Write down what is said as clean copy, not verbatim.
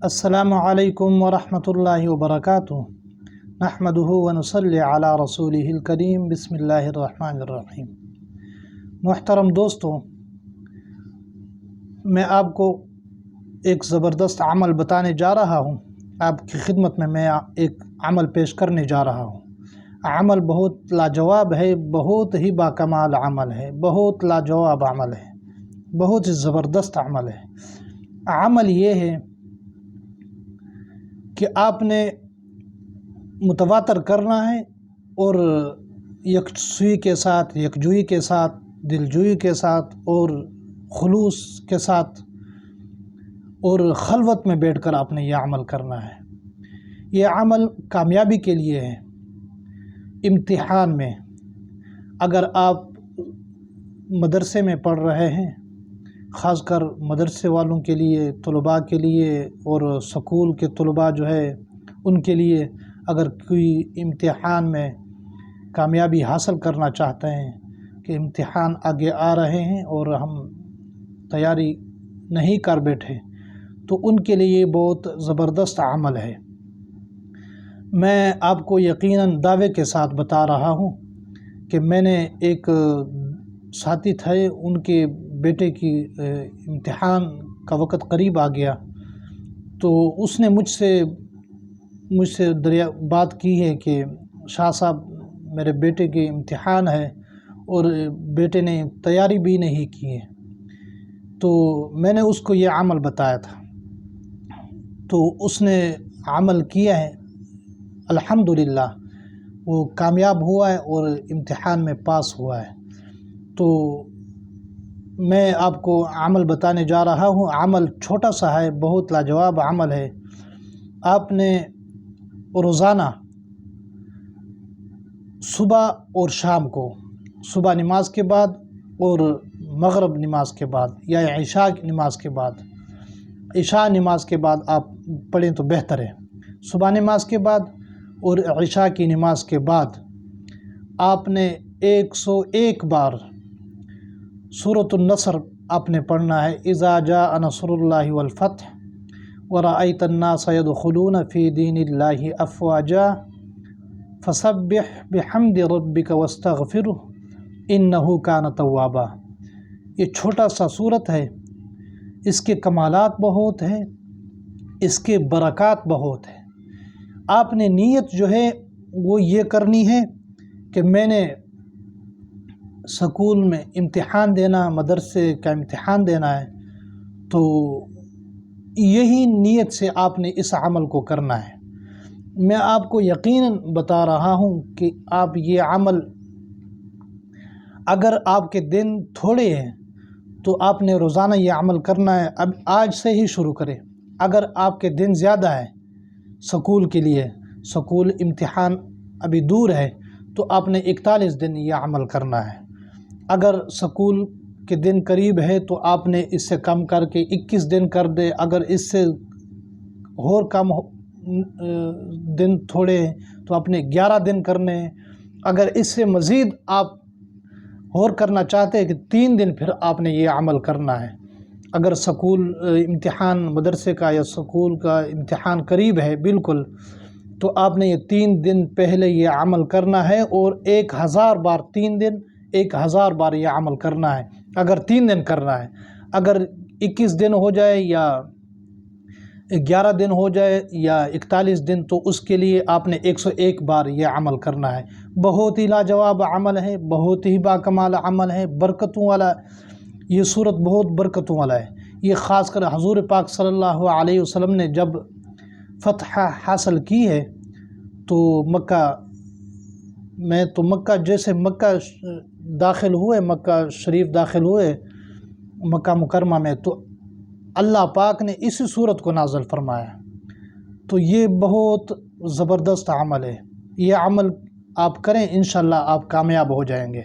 السلام علیکم ورحمۃ اللہ وبرکاتہ نحمدہ ونصلی علی رسولہ الکریم بسم اللہ الرحمن الرحیم۔ محترم دوستو، میں آپ کو ایک زبردست عمل بتانے جا رہا ہوں۔ آپ کی خدمت میں ایک عمل پیش کرنے جا رہا ہوں۔ عمل بہت لاجواب ہے، بہت ہی باکمال عمل ہے، بہت لاجواب عمل ہے، بہت ہی زبردست عمل ہے۔ عمل یہ ہے کہ آپ نے متواتر کرنا ہے اور یکسوئی کے ساتھ، یکجوئی کے ساتھ، دلجوئی کے ساتھ اور خلوص کے ساتھ اور خلوت میں بیٹھ کر آپ نے یہ عمل کرنا ہے۔ یہ عمل کامیابی کے لیے ہے۔ امتحان میں اگر آپ مدرسے میں پڑھ رہے ہیں، خاص کر مدرسے والوں کے لیے، طلباء کے لیے اور سکول کے طلباء جو ہے ان کے لیے، اگر کوئی امتحان میں کامیابی حاصل کرنا چاہتے ہیں کہ امتحان آگے آ رہے ہیں اور ہم تیاری نہیں کر بیٹھے، تو ان کے لیے یہ بہت زبردست عمل ہے۔ میں آپ کو یقیناً دعوے کے ساتھ بتا رہا ہوں کہ میں نے ایک ساتھی تھے، ان کے بیٹے کی امتحان کا وقت قریب آ گیا، تو اس نے مجھ سے بات کی ہے کہ شاہ صاحب میرے بیٹے کی امتحان ہے اور بیٹے نے تیاری بھی نہیں کی ہے۔ تو میں نے اس کو یہ عمل بتایا تھا، تو اس نے عمل کیا ہے، الحمدللہ وہ کامیاب ہوا ہے اور امتحان میں پاس ہوا ہے۔ تو میں آپ کو عمل بتانے جا رہا ہوں۔ عمل چھوٹا سا ہے، بہت لاجواب عمل ہے۔ آپ نے روزانہ صبح اور شام کو، صبح نماز کے بعد اور مغرب نماز کے بعد یا عشاء نماز کے بعد، عشاء نماز کے بعد آپ پڑھیں تو بہتر ہے۔ صبح نماز کے بعد اور عشاء کی نماز کے بعد آپ نے 101 بار سورۃ النصر آپ نے پڑھنا ہے۔ اذا جاء نصر اللہ والفتح ورأیت الناس يدخلون فی دین اللہ افواجا فسبح بحمد ربک واستغفرہ انہ کان توابا۔ یہ چھوٹا سا سورت ہے، اس کے کمالات بہت ہیں، اس کے برکات بہت ہیں۔ آپ نے نیت جو ہے وہ یہ کرنی ہے کہ میں نے سکول میں امتحان دینا، مدرسے کا امتحان دینا ہے، تو یہی نیت سے آپ نے اس عمل کو کرنا ہے۔ میں آپ کو یقیناً بتا رہا ہوں کہ آپ یہ عمل، اگر آپ کے دن تھوڑے ہیں تو آپ نے روزانہ یہ عمل کرنا ہے۔ اب آج سے ہی شروع کریں۔ اگر آپ کے دن زیادہ ہے سکول کے لیے، سکول امتحان ابھی دور ہے، تو آپ نے 41 دن یہ عمل کرنا ہے۔ اگر سکول کے دن قریب ہے تو آپ نے اس سے کم کر کے 21 دن کر دے۔ اگر اس سے اور کم دن تھوڑے ہیں تو آپ نے 11 دن کرنے ہیں۔ اگر اس سے مزید آپ اور کرنا چاہتے ہیں کہ 3 دن، پھر آپ نے یہ عمل کرنا ہے۔ اگر سکول امتحان مدرسے کا یا سکول کا امتحان قریب ہے بالکل، تو آپ نے یہ 3 دن پہلے یہ عمل کرنا ہے اور 1000 بار 3 دن 1000 بار یہ عمل کرنا ہے۔ اگر 3 دن کرنا ہے، اگر 21 دن ہو جائے یا 11 دن ہو جائے یا 41 دن، تو اس کے لیے آپ نے 101 بار یہ عمل کرنا ہے۔ بہت ہی لاجواب عمل ہے، بہت ہی باکمال عمل ہے، برکتوں والا۔ یہ صورت بہت برکتوں والا ہے۔ یہ خاص کر حضور پاک صلی اللہ علیہ وسلم نے جب فتح حاصل کی ہے تو مکہ جیسے مکہ داخل ہوئے، مکہ شریف داخل ہوئے مکہ مکرمہ میں، تو اللہ پاک نے اسی صورت کو نازل فرمایا۔ تو یہ بہت زبردست عمل ہے۔ یہ عمل آپ کریں، انشاءاللہ آپ کامیاب ہو جائیں گے۔